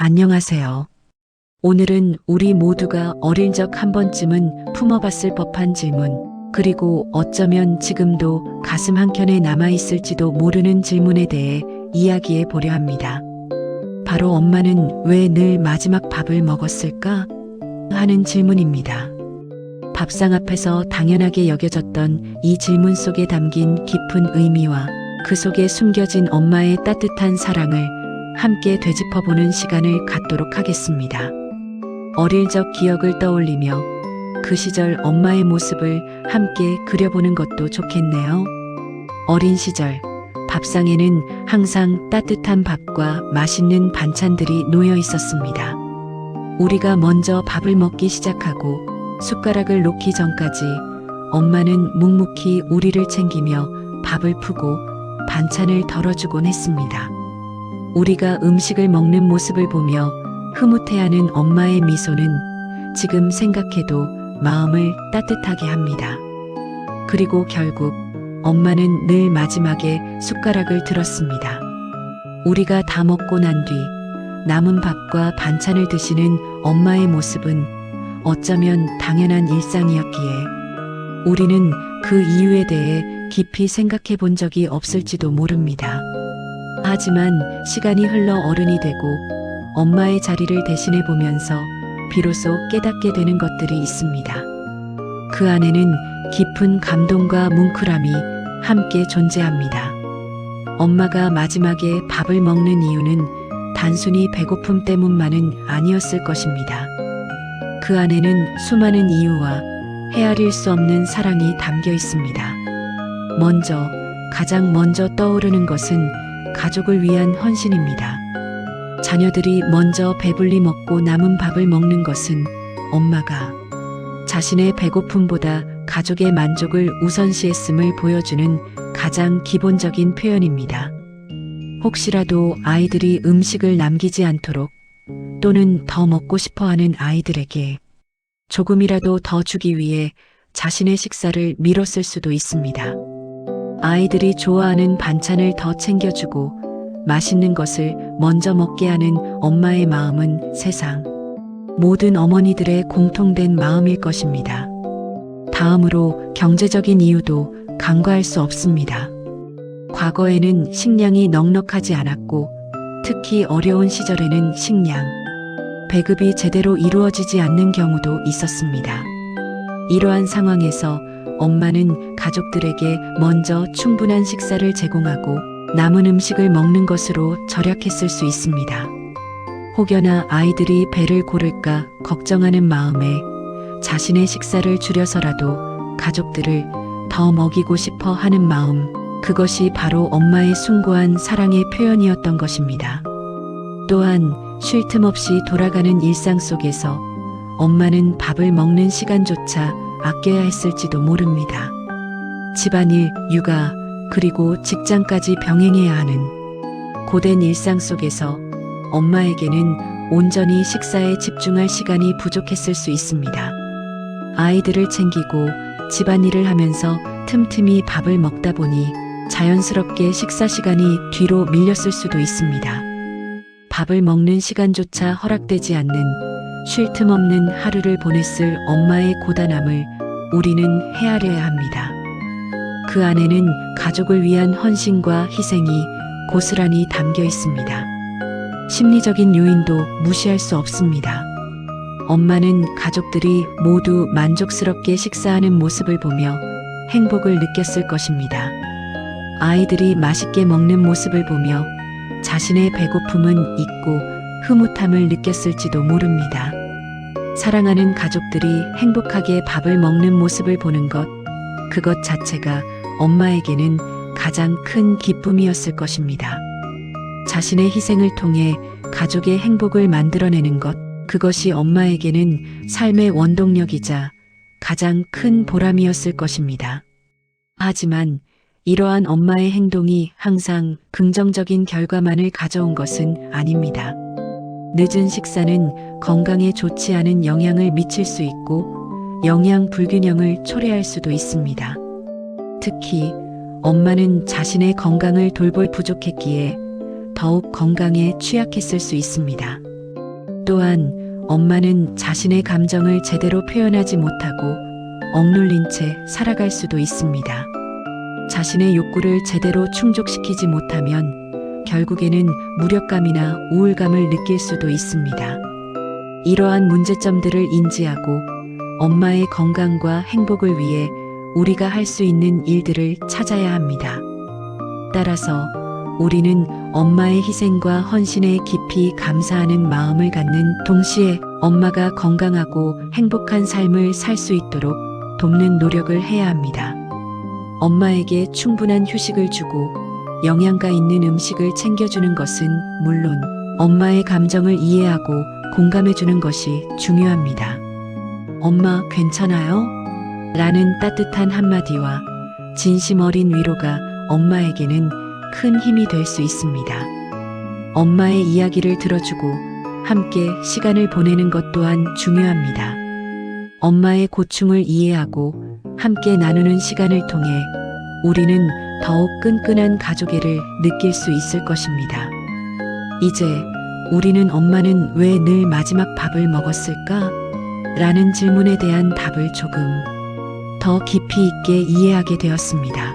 안녕하세요. 오늘은 우리 모두가 어릴 적 한 번쯤은 품어봤을 법한 질문, 그리고 어쩌면 지금도 가슴 한켠에 남아있을지도 모르는 질문에 대해 이야기해 보려 합니다. 바로 엄마는 왜 늘 마지막 밥을 먹었을까? 하는 질문입니다. 밥상 앞에서 당연하게 여겨졌던 이 질문 속에 담긴 깊은 의미와 그 속에 숨겨진 엄마의 따뜻한 사랑을 함께 되짚어보는 시간을 갖도록 하겠습니다. 어릴 적 기억을 떠올리며 그 시절 엄마의 모습을 함께 그려보는 것도 좋겠네요. 어린 시절 밥상에는 항상 따뜻한 밥과 맛있는 반찬들이 놓여 있었습니다. 우리가 먼저 밥을 먹기 시작하고 숟가락을 놓기 전까지 엄마는 묵묵히 우리를 챙기며 밥을 푸고 반찬을 덜어주곤 했습니다. 우리가 음식을 먹는 모습을 보며 흐뭇해하는 엄마의 미소는 지금 생각해도 마음을 따뜻하게 합니다. 그리고 결국 엄마는 늘 마지막에 숟가락을 들었습니다. 우리가 다 먹고 난 뒤 남은 밥과 반찬을 드시는 엄마의 모습은 어쩌면 당연한 일상이었기에 우리는 그 이유에 대해 깊이 생각해 본 적이 없을지도 모릅니다. 하지만 시간이 흘러 어른이 되고 엄마의 자리를 대신해 보면서 비로소 깨닫게 되는 것들이 있습니다. 그 안에는 깊은 감동과 뭉클함이 함께 존재합니다. 엄마가 마지막에 밥을 먹는 이유는 단순히 배고픔 때문만은 아니었을 것입니다. 그 안에는 수많은 이유와 헤아릴 수 없는 사랑이 담겨 있습니다. 가장 먼저 떠오르는 것은 가족을 위한 헌신입니다. 자녀들이 먼저 배불리 먹고 남은 밥을 먹는 것은 엄마가 자신의 배고픔보다 가족의 만족을 우선시했음을 보여주는 가장 기본적인 표현입니다. 혹시라도 아이들이 음식을 남기지 않도록 또는 더 먹고 싶어 하는 아이들에게 조금이라도 더 주기 위해 자신의 식사를 미뤘을 수도 있습니다. 아이들이 좋아하는 반찬을 더 챙겨주고 맛있는 것을 먼저 먹게 하는 엄마의 마음은 세상 모든 어머니들의 공통된 마음일 것입니다. 다음으로 경제적인 이유도 간과할 수 없습니다. 과거에는 식량이 넉넉하지 않았고 특히 어려운 시절에는 식량, 배급이 제대로 이루어지지 않는 경우도 있었습니다. 이러한 상황에서 엄마는 가족들에게 먼저 충분한 식사를 제공하고 남은 음식을 먹는 것으로 절약했을 수 있습니다. 혹여나 아이들이 배를 고를까 걱정하는 마음에 자신의 식사를 줄여서라도 가족들을 더 먹이고 싶어 하는 마음, 그것이 바로 엄마의 숭고한 사랑의 표현이었던 것입니다. 또한 쉴 틈 없이 돌아가는 일상 속에서 엄마는 밥을 먹는 시간조차 아껴야 했을지도 모릅니다. 집안일, 육아, 그리고 직장까지 병행해야 하는 고된 일상 속에서 엄마에게는 온전히 식사에 집중할 시간이 부족했을 수 있습니다. 아이들을 챙기고 집안일을 하면서 틈틈이 밥을 먹다 보니 자연스럽게 식사 시간이 뒤로 밀렸을 수도 있습니다. 밥을 먹는 시간조차 허락되지 않는 쉴 틈 없는 하루를 보냈을 엄마의 고단함을 우리는 헤아려야 합니다. 그 안에는 가족을 위한 헌신과 희생이 고스란히 담겨 있습니다. 심리적인 요인도 무시할 수 없습니다. 엄마는 가족들이 모두 만족스럽게 식사하는 모습을 보며 행복을 느꼈을 것입니다. 아이들이 맛있게 먹는 모습을 보며 자신의 배고픔은 잊고 흐뭇함을 느꼈을지도 모릅니다. 사랑하는 가족들이 행복하게 밥을 먹는 모습을 보는 것, 그것 자체가 엄마에게는 가장 큰 기쁨이었을 것입니다. 자신의 희생을 통해 가족의 행복을 만들어내는 것, 그것이 엄마에게는 삶의 원동력이자 가장 큰 보람이었을 것입니다. 하지만 이러한 엄마의 행동이 항상 긍정적인 결과만을 가져온 것은 아닙니다. 늦은 식사는 건강에 좋지 않은 영향을 미칠 수 있고 영양 불균형을 초래할 수도 있습니다. 특히 엄마는 자신의 건강을 돌볼 부족했기에 더욱 건강에 취약했을 수 있습니다. 또한 엄마는 자신의 감정을 제대로 표현하지 못하고 억눌린 채 살아갈 수도 있습니다. 자신의 욕구를 제대로 충족시키지 못하면 결국에는 무력감이나 우울감을 느낄 수도 있습니다. 이러한 문제점들을 인지하고 엄마의 건강과 행복을 위해 우리가 할 수 있는 일들을 찾아야 합니다. 따라서 우리는 엄마의 희생과 헌신에 깊이 감사하는 마음을 갖는 동시에 엄마가 건강하고 행복한 삶을 살 수 있도록 돕는 노력을 해야 합니다. 엄마에게 충분한 휴식을 주고 영양가 있는 음식을 챙겨주는 것은 물론 엄마의 감정을 이해하고 공감해주는 것이 중요합니다. 엄마 괜찮아요? 라는 따뜻한 한마디와 진심 어린 위로가 엄마에게는 큰 힘이 될 수 있습니다. 엄마의 이야기를 들어주고 함께 시간을 보내는 것 또한 중요합니다. 엄마의 고충을 이해하고 함께 나누는 시간을 통해 우리는 더욱 끈끈한 가족애를 느낄 수 있을 것입니다. 이제 우리는 엄마는 왜 늘 마지막 밥을 먹었을까? 라는 질문에 대한 답을 조금 더 깊이 있게 이해하게 되었습니다.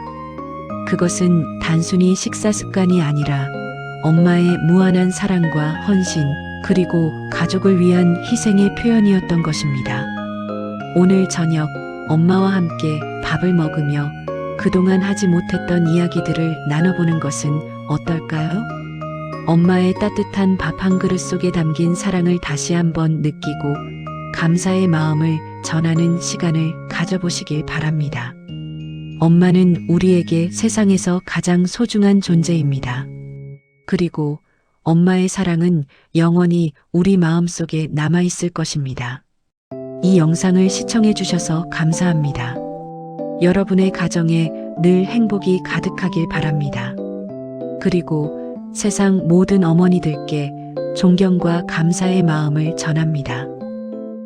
그것은 단순히 식사 습관이 아니라 엄마의 무한한 사랑과 헌신, 그리고 가족을 위한 희생의 표현이었던 것입니다. 오늘 저녁 엄마와 함께 밥을 먹으며 그동안 하지 못했던 이야기들을 나눠보는 것은 어떨까요? 엄마의 따뜻한 밥 한 그릇 속에 담긴 사랑을 다시 한번 느끼고 감사의 마음을 전하는 시간을 가져보시길 바랍니다. 엄마는 우리에게 세상에서 가장 소중한 존재입니다. 그리고 엄마의 사랑은 영원히 우리 마음속에 남아있을 것입니다. 이 영상을 시청해 주셔서 감사합니다. 여러분의 가정에 늘 행복이 가득하길 바랍니다. 그리고 세상 모든 어머니들께 존경과 감사의 마음을 전합니다.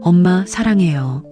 엄마 사랑해요.